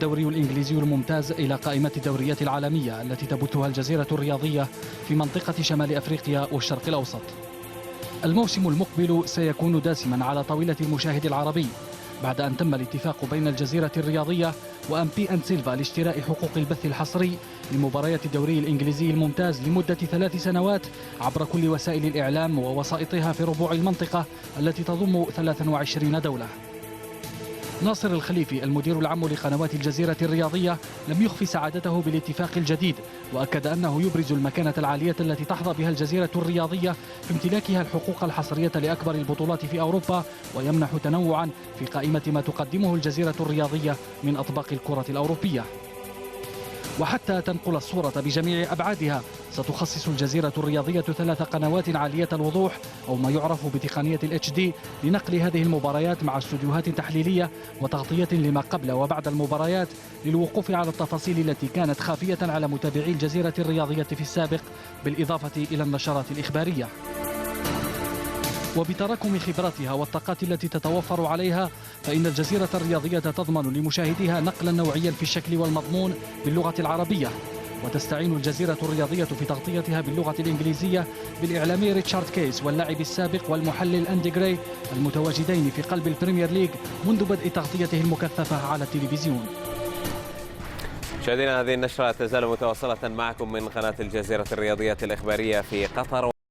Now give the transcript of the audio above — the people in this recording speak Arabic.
الدوري الإنجليزي الممتاز إلى قائمة الدوريات العالمية التي تبثها الجزيرة الرياضية في منطقة شمال أفريقيا والشرق الأوسط. الموسم المقبل سيكون داسما على طاولة المشاهد العربي بعد أن تم الاتفاق بين الجزيرة الرياضية وأمبي أند سيلفا لاشتراء حقوق البث الحصري لمباريات الدوري الإنجليزي الممتاز لمدة 3 سنوات عبر كل وسائل الإعلام ووسائطها في ربوع المنطقة التي تضم 23 دولة. ناصر الخليفي المدير العام لقنوات الجزيرة الرياضية لم يخفي سعادته بالاتفاق الجديد، وأكد أنه يبرز المكانة العالية التي تحظى بها الجزيرة الرياضية في امتلاكها الحقوق الحصرية لأكبر البطولات في أوروبا، ويمنح تنوعا في قائمة ما تقدمه الجزيرة الرياضية من أطباق الكرة الأوروبية. وحتى تنقل الصورة بجميع أبعادها ستخصص الجزيرة الرياضية 3 قنوات عالية الوضوح أو ما يعرف بتقنية الHD لنقل هذه المباريات مع استوديوهات تحليلية وتغطية لما قبل وبعد المباريات للوقوف على التفاصيل التي كانت خافية على متابعي الجزيرة الرياضية في السابق، بالإضافة إلى النشرات الإخبارية. وبتراكم خبراتها والطاقات التي تتوفر عليها، فإن الجزيرة الرياضية تضمن لمشاهديها نقلا نوعيا في الشكل والمضمون باللغة العربية. وتستعين الجزيرة الرياضية في تغطيتها باللغة الإنجليزية بالإعلامي ريتشارد كيس واللاعب السابق والمحلل أندي جراي المتواجدين في قلب البريمير ليج منذ بدء تغطيته المكثفة على التلفزيون. مشاهدينا، هذه النشرة تزال متواصلة معكم من قناة الجزيرة الرياضية الإخبارية في قطر.